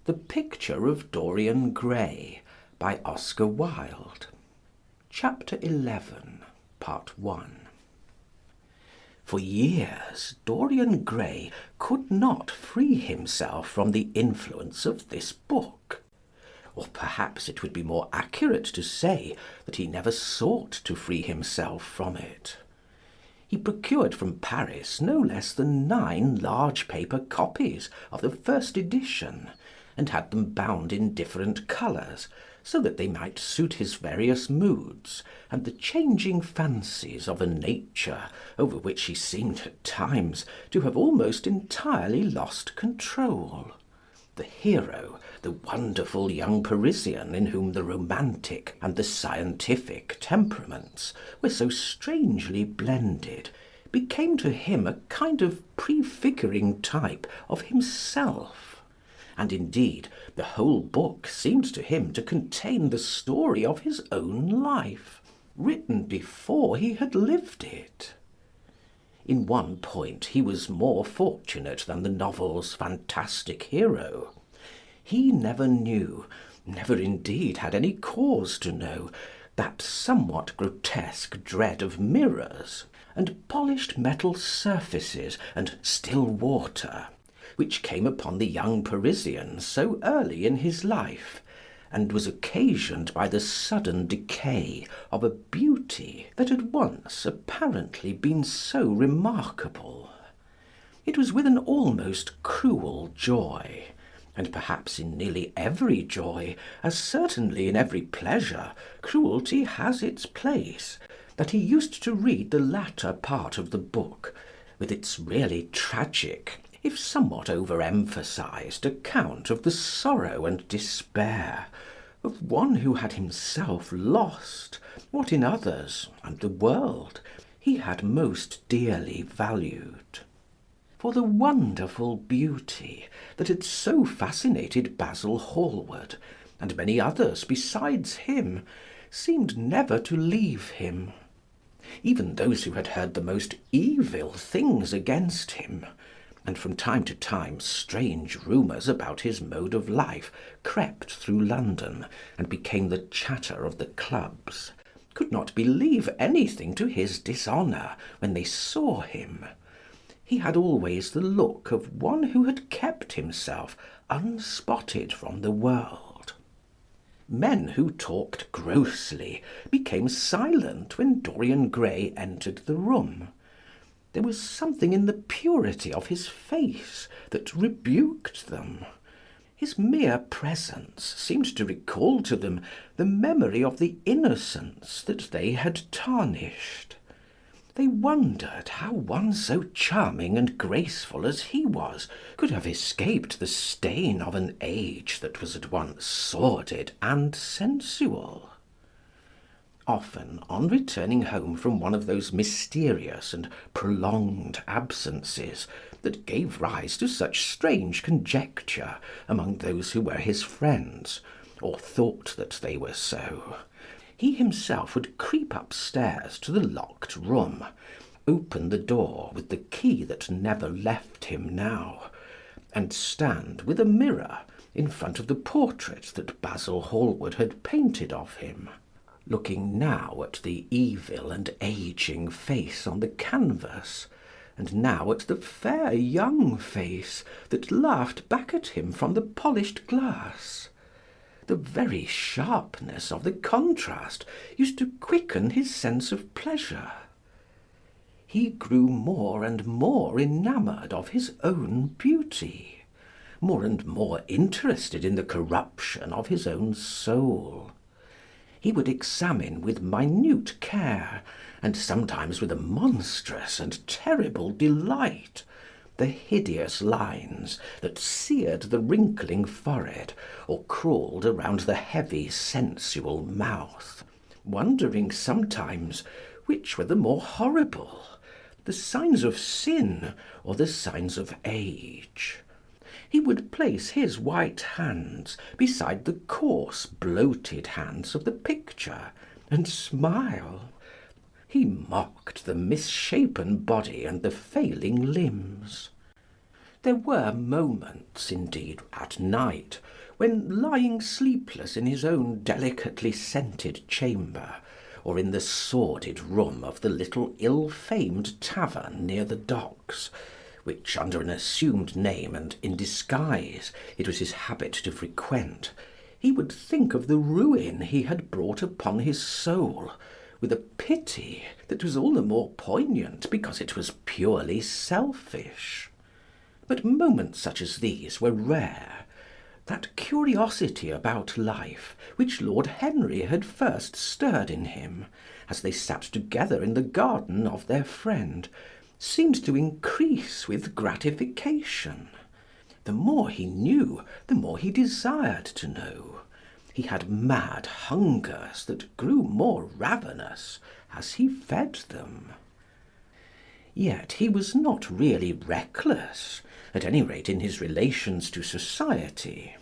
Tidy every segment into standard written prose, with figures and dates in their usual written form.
The Picture of Dorian Gray by Oscar Wilde. Chapter 11, Part 1. For years Dorian Gray could not free himself from the influence of this book. Or perhaps it would be more accurate to say that he never sought to free himself from it. He procured from Paris no less than 9 large paper copies of the first edition, and had them bound in different colours, so that they might suit his various moods, and the changing fancies of a nature over which he seemed at times to have almost entirely lost control. The hero, the wonderful young Parisian in whom the romantic and the scientific temperaments were so strangely blended, became to him a kind of prefiguring type of himself. And indeed the whole book seemed to him to contain the story of his own life, written before he had lived it. In one point he was more fortunate than the novel's fantastic hero. He never knew, never indeed had any cause to know, that somewhat grotesque dread of mirrors, and polished metal surfaces, and still water, which came upon the young Parisian so early in his life, and was occasioned by the sudden decay of a beauty that had once apparently been so remarkable. It was with an almost cruel joy, and perhaps in nearly every joy, as certainly in every pleasure, cruelty has its place, that he used to read the latter part of the book, with its really tragic, if somewhat over-emphasized, account of the sorrow and despair of one who had himself lost what in others and the world he had most dearly valued. For the wonderful beauty that had so fascinated Basil Hallward, and many others besides him, seemed never to leave him. Even those who had heard the most evil things against him, and from time to time strange rumours about his mode of life crept through London and became the chatter of the clubs, could not believe anything to his dishonour when they saw him. He had always the look of one who had kept himself unspotted from the world. Men who talked grossly became silent when Dorian Gray entered the room. There was something in the purity of his face that rebuked them. His mere presence seemed to recall to them the memory of the innocence that they had tarnished. They wondered how one so charming and graceful as he was could have escaped the stain of an age that was at once sordid and sensual. Often, on returning home from one of those mysterious and prolonged absences that gave rise to such strange conjecture among those who were his friends, or thought that they were so, he himself would creep upstairs to the locked room, open the door with the key that never left him now, and stand with a mirror in front of the portrait that Basil Hallward had painted of him, looking now at the evil and ageing face on the canvas, and now at the fair young face that laughed back at him from the polished glass. The very sharpness of the contrast used to quicken his sense of pleasure. He grew more and more enamoured of his own beauty, more and more interested in the corruption of his own soul. He would examine with minute care, and sometimes with a monstrous and terrible delight, the hideous lines that seared the wrinkling forehead or crawled around the heavy sensual mouth, wondering sometimes which were the more horrible, the signs of sin or the signs of age. He would place his white hands beside the coarse bloated hands of the picture, and smile. He mocked the misshapen body and the failing limbs. There were moments, indeed, at night, when lying sleepless in his own delicately scented chamber, or in the sordid room of the little ill-famed tavern near the docks, which, under an assumed name and in disguise, it was his habit to frequent, he would think of the ruin he had brought upon his soul, with a pity that was all the more poignant because it was purely selfish. But moments such as these were rare. That curiosity about life which Lord Henry had first stirred in him, as they sat together in the garden of their friend, seemed to increase with gratification. The more he knew, the more he desired to know. He had mad hungers that grew more ravenous as he fed them. Yet he was not really reckless, at any rate in his relations to society.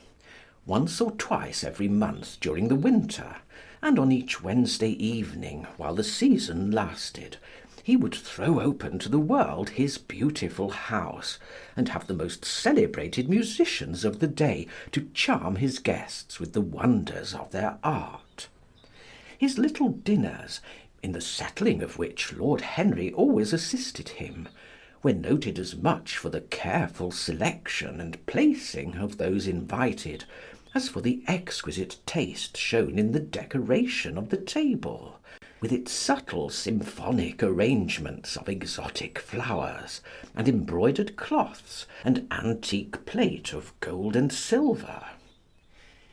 Once or twice every month during the winter, and on each Wednesday evening while the season lasted, he would throw open to the world his beautiful house, and have the most celebrated musicians of the day to charm his guests with the wonders of their art. His little dinners, in the settling of which Lord Henry always assisted him, were noted as much for the careful selection and placing of those invited as for the exquisite taste shown in the decoration of the table, with its subtle symphonic arrangements of exotic flowers, and embroidered cloths, and antique plate of gold and silver.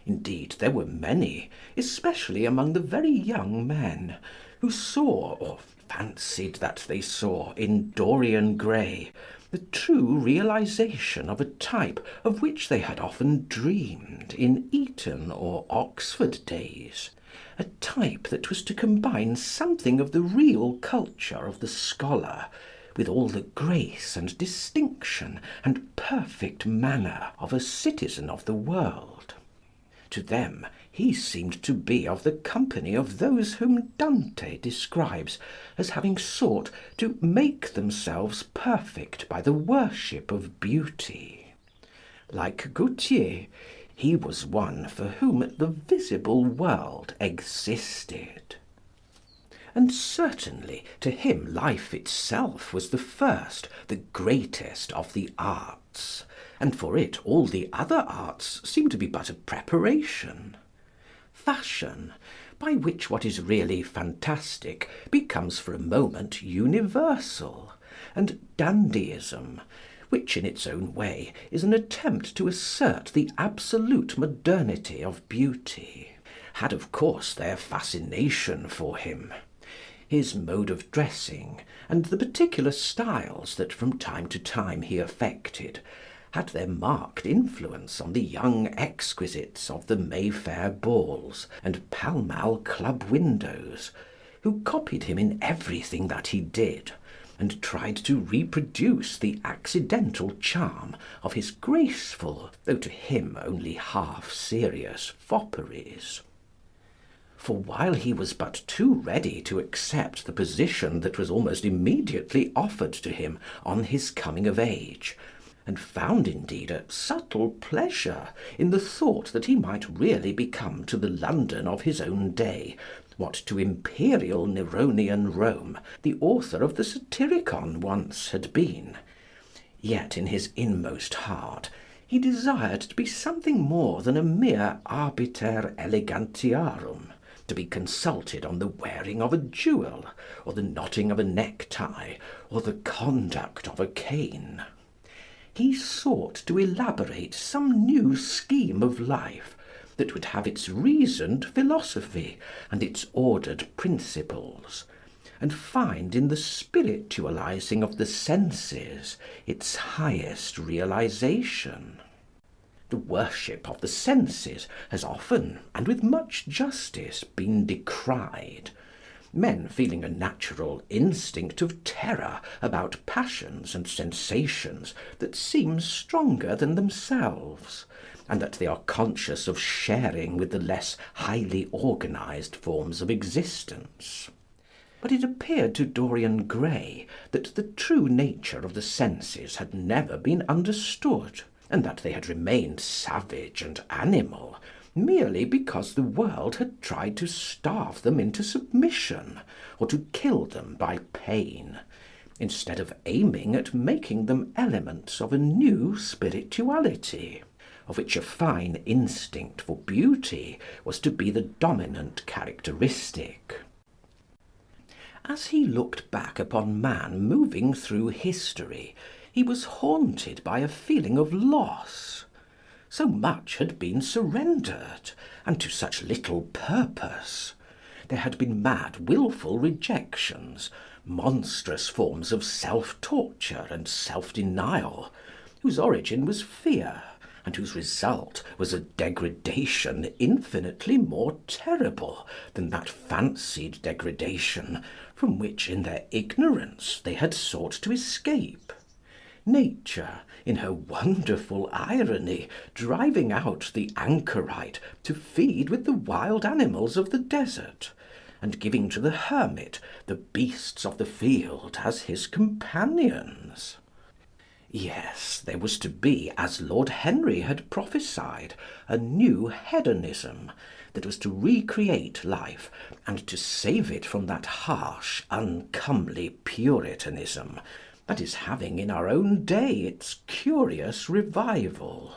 Indeed, there were many, especially among the very young men, who saw, or fancied that they saw, in Dorian Gray the true realisation of a type of which they had often dreamed in Eton or Oxford days, a type that was to combine something of the real culture of the scholar with all the grace and distinction and perfect manner of a citizen of the world. To them he seemed to be of the company of those whom Dante describes as having sought to make themselves perfect by the worship of beauty. Like Gautier, he was one for whom the visible world existed. And certainly to him life itself was the first, the greatest of the arts, and for it all the other arts seem to be but a preparation. Fashion, by which what is really fantastic becomes for a moment universal, and dandyism, which in its own way is an attempt to assert the absolute modernity of beauty, had of course their fascination for him. His mode of dressing, and the particular styles that from time to time he affected, had their marked influence on the young exquisites of the Mayfair balls and Pall Mall club windows, who copied him in everything that he did, and tried to reproduce the accidental charm of his graceful, though to him only half serious, fopperies. For while he was but too ready to accept the position that was almost immediately offered to him on his coming of age, and found indeed a subtle pleasure in the thought that he might really become to the London of his own day what to imperial Neronian Rome the author of the Satyricon once had been, yet in his inmost heart he desired to be something more than a mere arbiter elegantiarum, to be consulted on the wearing of a jewel, or the knotting of a necktie, or the conduct of a cane. He sought to elaborate some new scheme of life that would have its reasoned philosophy and its ordered principles, and find in the spiritualising of the senses its highest realisation. The worship of the senses has often, and with much justice, been decried, men feeling a natural instinct of terror about passions and sensations that seem stronger than themselves, and that they are conscious of sharing with the less highly organised forms of existence. But it appeared to Dorian Gray that the true nature of the senses had never been understood, and that they had remained savage and animal merely because the world had tried to starve them into submission, or to kill them by pain, instead of aiming at making them elements of a new spirituality, of which a fine instinct for beauty was to be the dominant characteristic. As he looked back upon man moving through history, he was haunted by a feeling of loss. So much had been surrendered, and to such little purpose. There had been mad, wilful rejections, monstrous forms of self-torture and self-denial, whose origin was fear, and whose result was a degradation infinitely more terrible than that fancied degradation from which in their ignorance they had sought to escape. Nature, in her wonderful irony, driving out the anchorite to feed with the wild animals of the desert, and giving to the hermit the beasts of the field as his companions. Yes, there was to be, as Lord Henry had prophesied, a new hedonism that was to recreate life and to save it from that harsh, uncomely Puritanism that is having in our own day its curious revival.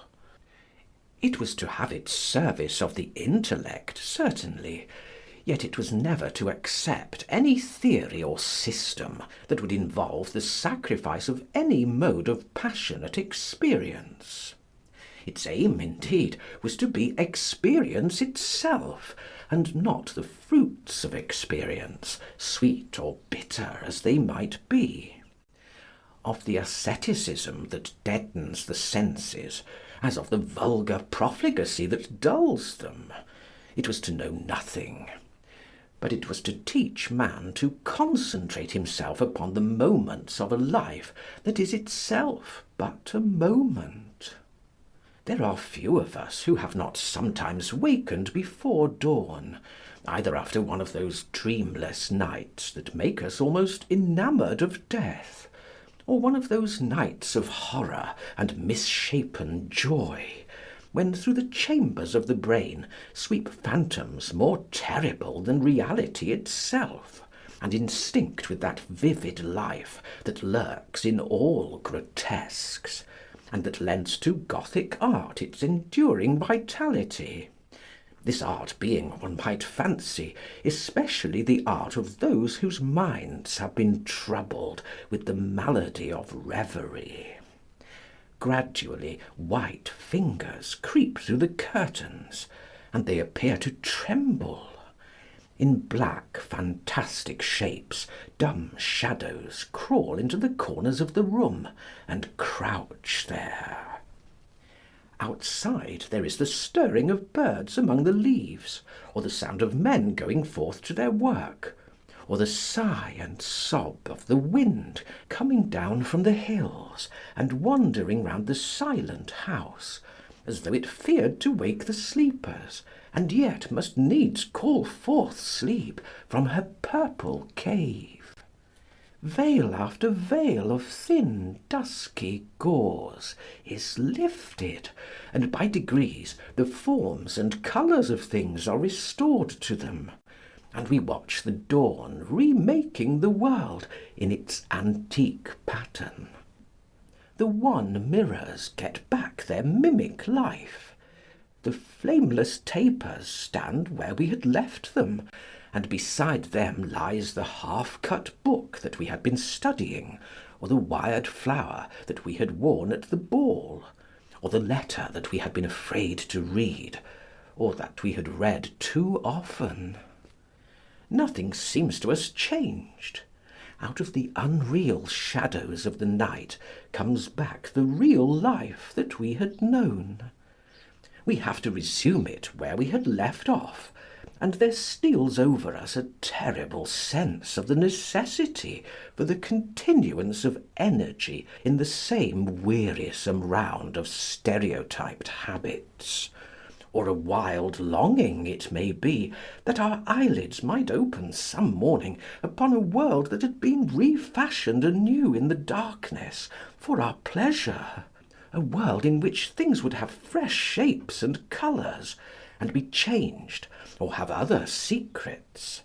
It was to have its service of the intellect, certainly, yet it was never to accept any theory or system that would involve the sacrifice of any mode of passionate experience. Its aim, indeed, was to be experience itself, and not the fruits of experience, sweet or bitter as they might be. Of the asceticism that deadens the senses, as of the vulgar profligacy that dulls them, it was to know nothing. But it was to teach man to concentrate himself upon the moments of a life that is itself but a moment. There are few of us who have not sometimes wakened before dawn, either after one of those dreamless nights that make us almost enamoured of death, or one of those nights of horror and misshapen joy, when through the chambers of the brain sweep phantoms more terrible than reality itself, and instinct with that vivid life that lurks in all grotesques, and that lends to Gothic art its enduring vitality. This art being, one might fancy, especially the art of those whose minds have been troubled with the malady of reverie. Gradually white fingers creep through the curtains, and they appear to tremble. In black fantastic shapes dumb shadows crawl into the corners of the room and crouch there. Outside there is the stirring of birds among the leaves, or the sound of men going forth to their work, or the sigh and sob of the wind coming down from the hills and wandering round the silent house, as though it feared to wake the sleepers, and yet must needs call forth sleep from her purple cave. Veil after veil of thin dusky gauze is lifted, and by degrees the forms and colours of things are restored to them, and we watch the dawn remaking the world in its antique pattern. The wan mirrors get back their mimic life. The flameless tapers stand where we had left them, and beside them lies the half-cut book that we had been studying, or the wired flower that we had worn at the ball, or the letter that we had been afraid to read, or that we had read too often. Nothing seems to us changed. Out of the unreal shadows of the night comes back the real life that we had known. We have to resume it where we had left off, and there steals over us a terrible sense of the necessity for the continuance of energy in the same wearisome round of stereotyped habits, or a wild longing, it may be, that our eyelids might open some morning upon a world that had been refashioned anew in the darkness for our pleasure, a world in which things would have fresh shapes and colours, and be changed, or have other secrets,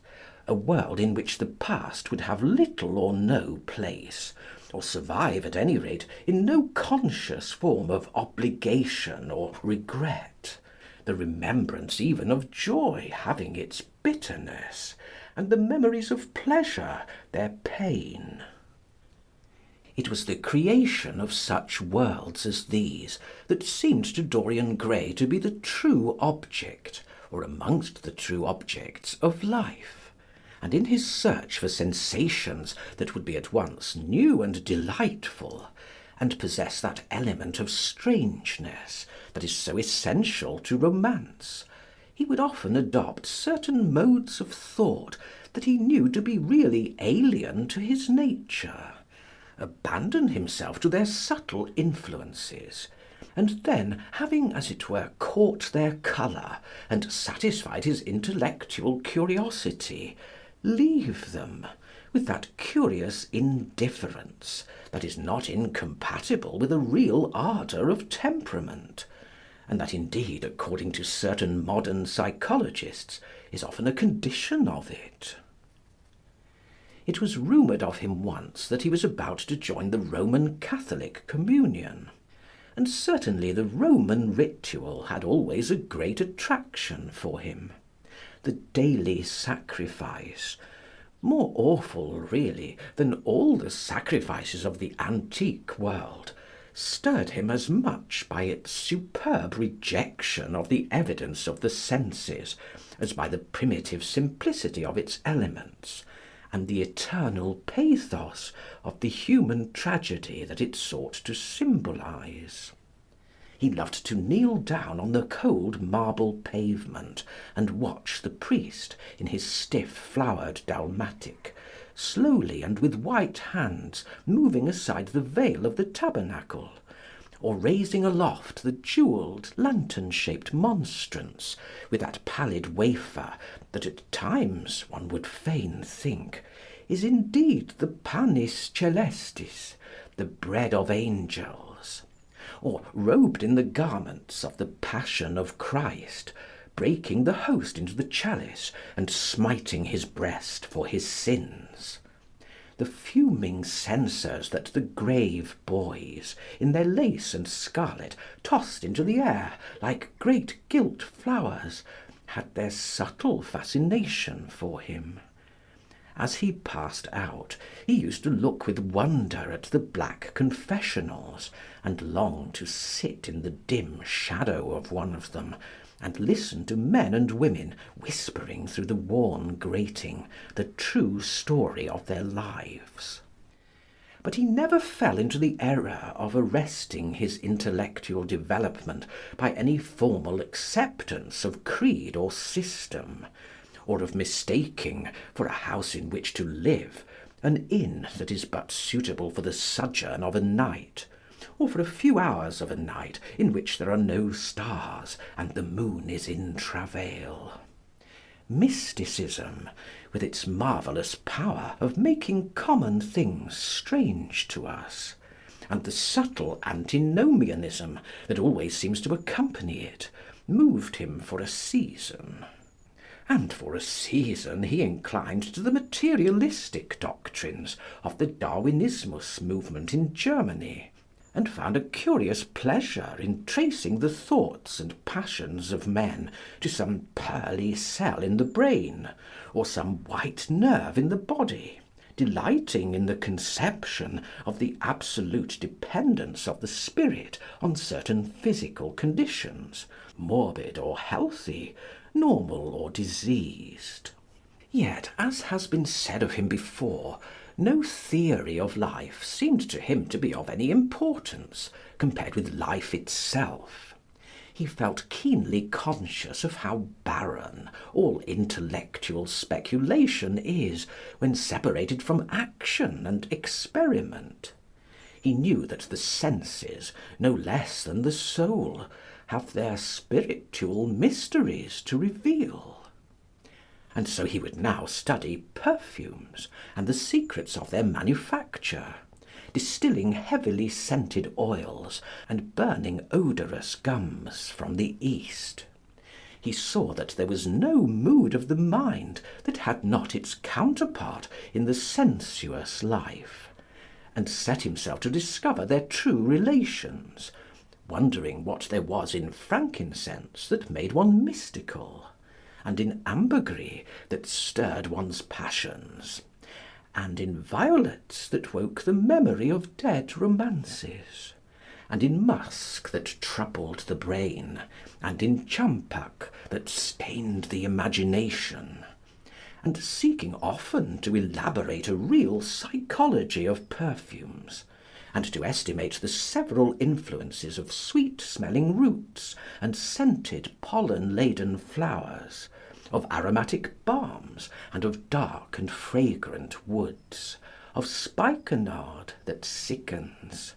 a world in which the past would have little or no place, or survive at any rate in no conscious form of obligation or regret, the remembrance even of joy having its bitterness, and the memories of pleasure their pain. It was the creation of such worlds as these that seemed to Dorian Gray to be the true object, or amongst the true objects, of life, and in his search for sensations that would be at once new and delightful, and possess that element of strangeness that is so essential to romance, he would often adopt certain modes of thought that he knew to be really alien to his nature, abandon himself to their subtle influences, and then, having as it were caught their colour and satisfied his intellectual curiosity, leave them with that curious indifference that is not incompatible with a real ardour of temperament, and that indeed, according to certain modern psychologists, is often a condition of it. It was rumoured of him once that he was about to join the Roman Catholic communion, and certainly the Roman ritual had always a great attraction for him. The daily sacrifice, more awful really than all the sacrifices of the antique world, stirred him as much by its superb rejection of the evidence of the senses as by the primitive simplicity of its elements, and the eternal pathos of the human tragedy that it sought to symbolise. He loved to kneel down on the cold marble pavement and watch the priest, in his stiff flowered dalmatic, slowly and with white hands moving aside the veil of the tabernacle, or raising aloft the jewelled lantern-shaped monstrance with that pallid wafer that at times, one would fain think, is indeed the panis celestis, the bread of angels, or robed in the garments of the Passion of Christ, breaking the host into the chalice and smiting his breast for his sins. The fuming censers that the grave boys, in their lace and scarlet, tossed into the air like great gilt flowers, had their subtle fascination for him. As he passed out, he used to look with wonder at the black confessionals, and long to sit in the dim shadow of one of them, and listen to men and women whispering through the worn grating the true story of their lives. But he never fell into the error of arresting his intellectual development by any formal acceptance of creed or system, or of mistaking for a house in which to live an inn that is but suitable for the sojourn of a night, or for a few hours of a night in which there are no stars and the moon is in travail. Mysticism, with its marvellous power of making common things strange to us, and the subtle antinomianism that always seems to accompany it, moved him for a season. And for a season he inclined to the materialistic doctrines of the Darwinismus movement in Germany, and found a curious pleasure in tracing the thoughts and passions of men to some pearly cell in the brain, or some white nerve in the body, delighting in the conception of the absolute dependence of the spirit on certain physical conditions, morbid or healthy, normal or diseased. Yet, as has been said of him before, no theory of life seemed to him to be of any importance compared with life itself. He felt keenly conscious of how barren all intellectual speculation is when separated from action and experiment. He knew that the senses, no less than the soul, have their spiritual mysteries to reveal. And so he would now study perfumes and the secrets of their manufacture, distilling heavily scented oils and burning odorous gums from the East. He saw that there was no mood of the mind that had not its counterpart in the sensuous life, and set himself to discover their true relations, wondering what there was in frankincense that made one mystical, and in ambergris that stirred one's passions, and in violets that woke the memory of dead romances, and in musk that troubled the brain, and in champak that stained the imagination, and seeking often to elaborate a real psychology of perfumes, and to estimate the several influences of sweet-smelling roots and scented pollen-laden flowers, of aromatic balms, and of dark and fragrant woods, of spikenard that sickens,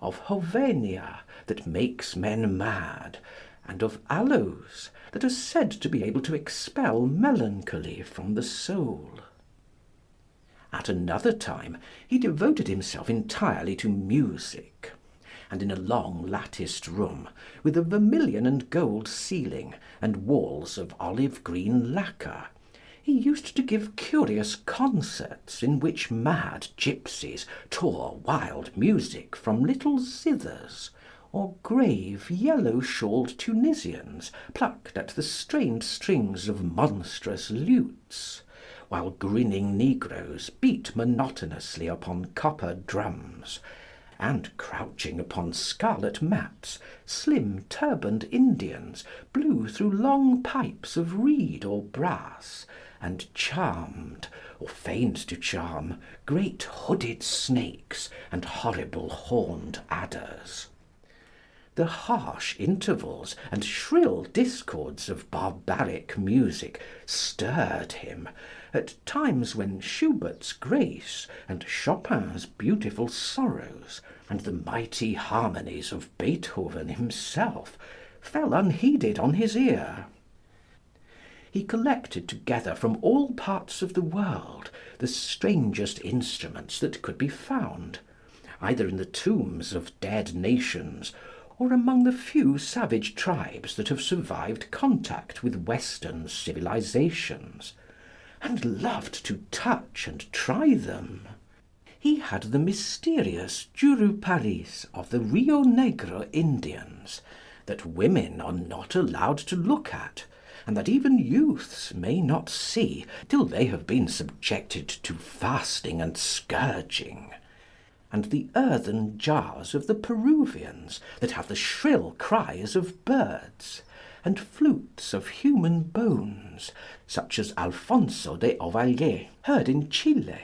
of hovenia that makes men mad, and of aloes that are said to be able to expel melancholy from the soul. At another time he devoted himself entirely to music, and in a long latticed room, with a vermilion and gold ceiling and walls of olive green lacquer, he used to give curious concerts in which mad gipsies tore wild music from little zithers, or grave yellow-shawled Tunisians plucked at the strained strings of monstrous lutes, while grinning negroes beat monotonously upon copper drums, and crouching upon scarlet mats, slim turbaned Indians blew through long pipes of reed or brass, and charmed, or feigned to charm, great hooded snakes and horrible horned adders. The harsh intervals and shrill discords of barbaric music stirred him at times when Schubert's Grace and Chopin's Beautiful Sorrows and the mighty harmonies of Beethoven himself fell unheeded on his ear. He collected together from all parts of the world the strangest instruments that could be found, either in the tombs of dead nations or among the few savage tribes that have survived contact with Western civilizations, and loved to touch and try them. He had the mysterious juruparis of the Rio Negro Indians, that women are not allowed to look at, and that even youths may not see till they have been subjected to fasting and scourging, and the earthen jars of the Peruvians that have the shrill cries of birds, and flutes of human bones, such as Alfonso de Ovalle heard in Chile,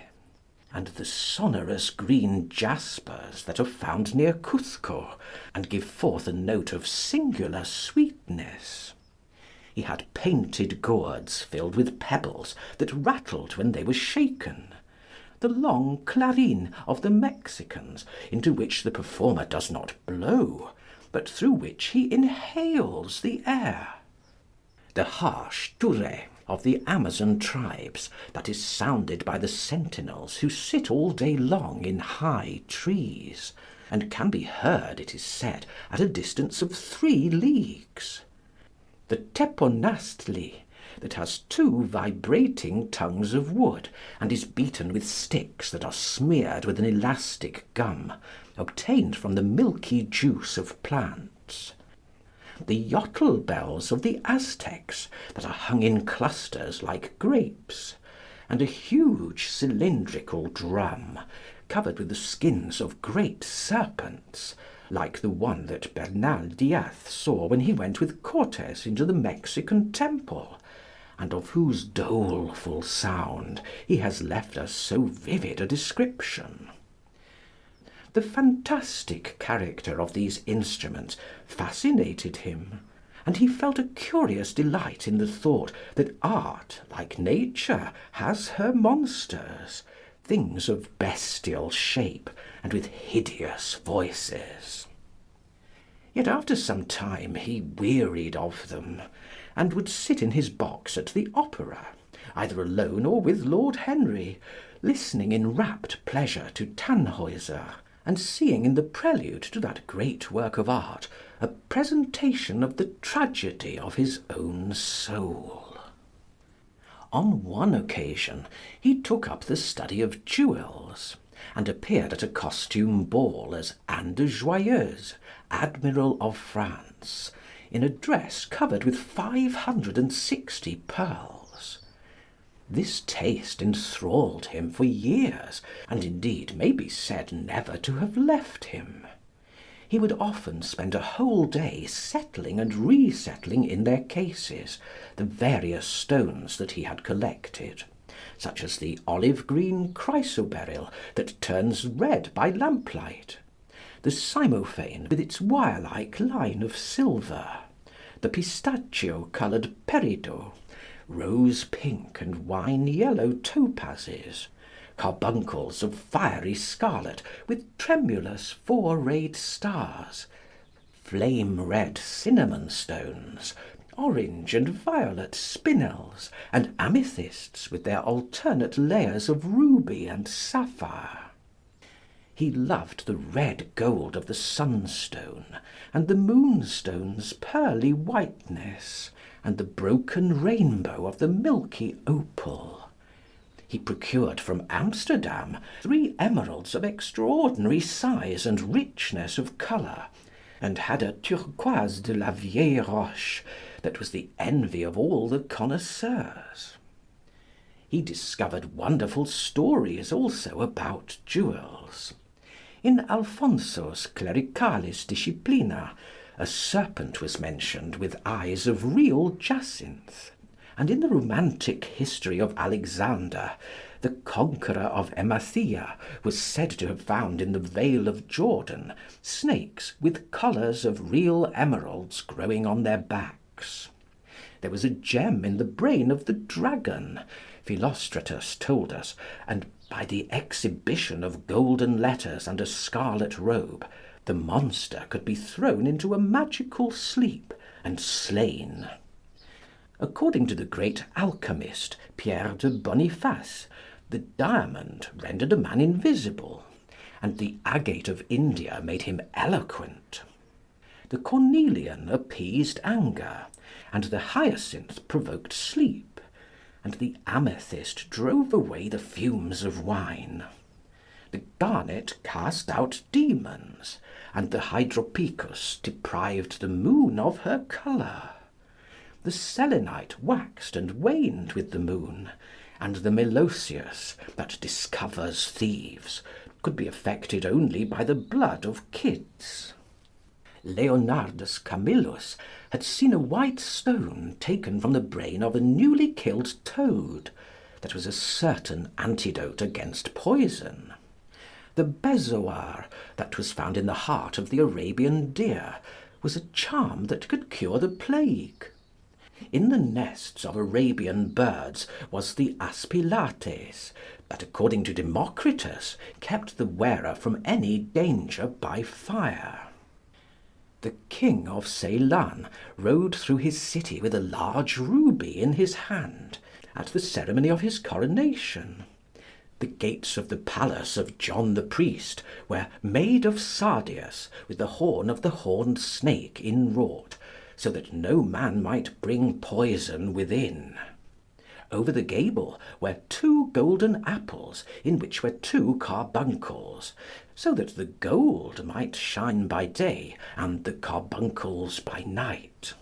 and the sonorous green jaspers that are found near Cuzco, and give forth a note of singular sweetness. He had painted gourds filled with pebbles that rattled when they were shaken, the long clarin of the Mexicans, into which the performer does not blow, but through which he inhales the air, the harsh ture of the Amazon tribes, that is sounded by the sentinels who sit all day long in high trees, and can be heard, it is said, at a distance of 3 leagues, the teponastli, that has 2 vibrating tongues of wood, and is beaten with sticks that are smeared with an elastic gum, obtained from the milky juice of plants, the yotl bells of the Aztecs, that are hung in clusters like grapes, and a huge cylindrical drum, covered with the skins of great serpents, like the one that Bernal Diaz saw when he went with Cortes into the Mexican temple, and of whose doleful sound he has left us so vivid a description. The fantastic character of these instruments fascinated him, and he felt a curious delight in the thought that art, like nature, has her monsters, things of bestial shape and with hideous voices. Yet after some time he wearied of them, and would sit in his box at the opera, either alone or with Lord Henry, listening in rapt pleasure to Tannhäuser, and seeing in the prelude to that great work of art a presentation of the tragedy of his own soul. On one occasion he took up the study of jewels, and appeared at a costume ball as Anne de Joyeuse, Admiral of France, in a dress covered with 560 pearls. This taste enthralled him for years, and indeed may be said never to have left him. He would often spend a whole day settling and resettling in their cases the various stones that he had collected, such as the olive green chrysoberyl that turns red by lamplight, the cymophane with its wire-like line of silver, the pistachio-coloured peridot, rose pink and wine yellow topazes, carbuncles of fiery scarlet with tremulous four-rayed stars, flame red cinnamon stones, orange and violet spinels, and amethysts with their alternate layers of ruby and sapphire. He loved the red gold of the sunstone, and the moonstone's pearly whiteness, and the broken rainbow of the milky opal. He procured from Amsterdam 3 emeralds of extraordinary size and richness of colour, and had a turquoise de la vieille roche that was the envy of all the connoisseurs. He discovered wonderful stories also about jewels. In Alfonso's Clericalis Disciplina a serpent was mentioned with eyes of real jacinth, and in the romantic history of Alexander, the conqueror of Emathia was said to have found in the Vale of Jordan snakes with collars of real emeralds growing on their backs. There was a gem in the brain of the dragon, Philostratus told us, and by the exhibition of golden letters and a scarlet robe, the monster could be thrown into a magical sleep and slain. According to the great alchemist, Pierre de Boniface, the diamond rendered a man invisible, and the agate of India made him eloquent. The cornelian appeased anger, and the hyacinth provoked sleep, and the amethyst drove away the fumes of wine. The garnet cast out demons, and the hydropicus deprived the moon of her colour. The selenite waxed and waned with the moon, and the melosius, that discovers thieves, could be affected only by the blood of kids. Leonardus Camillus had seen a white stone taken from the brain of a newly killed toad, that was a certain antidote against poison. The bezoar that was found in the heart of the Arabian deer was a charm that could cure the plague. In the nests of Arabian birds was the aspilates, that, according to Democritus, kept the wearer from any danger by fire. The king of Ceylon rode through his city with a large ruby in his hand, at the ceremony of his coronation. The gates of the palace of John the priest were made of sardius, with the horn of the horned snake inwrought, so that no man might bring poison within. Over the gable were 2 golden apples, in which were 2 carbuncles, so that the gold might shine by day, and the carbuncles by night.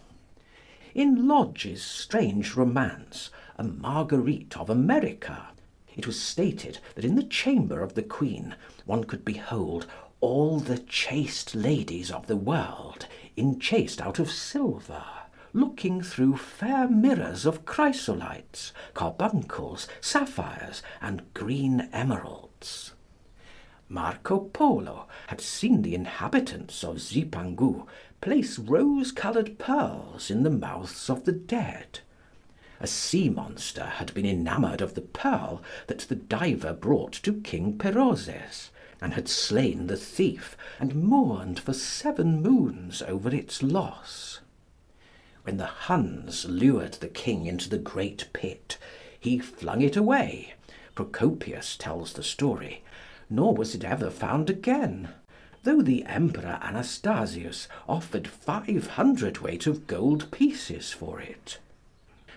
In Lodge's strange romance, A Marguerite of America, it was stated that in the chamber of the Queen one could behold all the chaste ladies of the world, enchased out of silver, looking through fair mirrors of chrysolites, carbuncles, sapphires, and green emeralds. Marco Polo had seen the inhabitants of Zipangu place rose-coloured pearls in the mouths of the dead. A sea monster had been enamoured of the pearl that the diver brought to King Perozes, and had slain the thief, and mourned for 7 moons over its loss. When the Huns lured the king into the great pit, he flung it away, Procopius tells the story, nor was it ever found again, though the Emperor Anastasius offered 500 weight of gold pieces for it.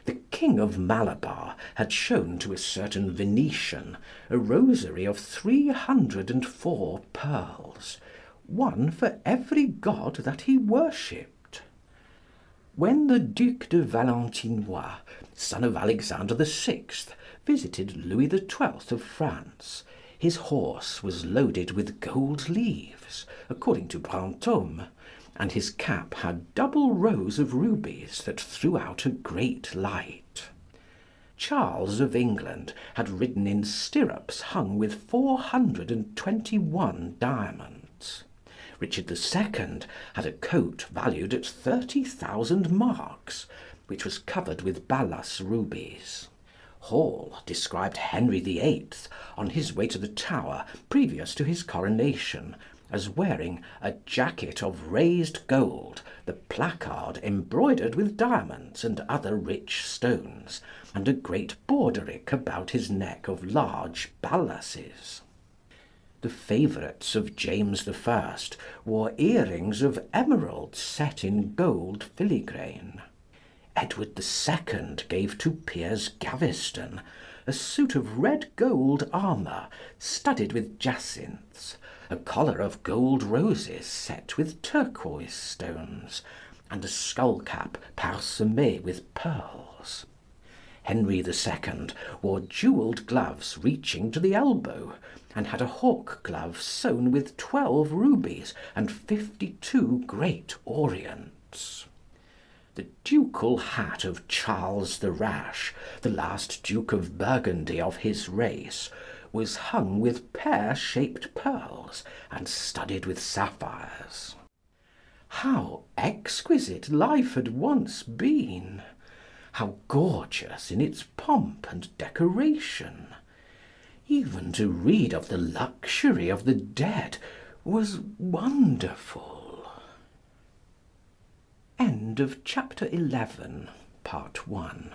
The King of Malabar had shown to a certain Venetian a rosary of 304 pearls, one for every god that he worshipped. When the Duc de Valentinois, son of Alexander VI, visited Louis XII of France, his horse was loaded with gold leaves, according to Brantôme, and his cap had double rows of rubies that threw out a great light. Charles of England had ridden in stirrups hung with 421 diamonds. Richard II had a coat valued at 30,000 marks, which was covered with Balas rubies. Hall described Henry VIII on his way to the Tower previous to his coronation as wearing a jacket of raised gold, the placard embroidered with diamonds and other rich stones, and a great borderic about his neck of large balasses. The favourites of James I wore earrings of emeralds set in gold filigrane. Edward II gave to Piers Gaveston a suit of red gold armour studded with jacinths, a collar of gold roses set with turquoise stones, and a skull cap parsemée with pearls. Henry II wore jewelled gloves reaching to the elbow, and had a hawk glove sewn with 12 rubies and 52 great orients. The ducal hat of Charles the Rash, the last Duke of Burgundy of his race, was hung with pear-shaped pearls and studded with sapphires. How exquisite life had once been! How gorgeous in its pomp and decoration! Even to read of the luxury of the dead was wonderful. End of chapter 11, part 1.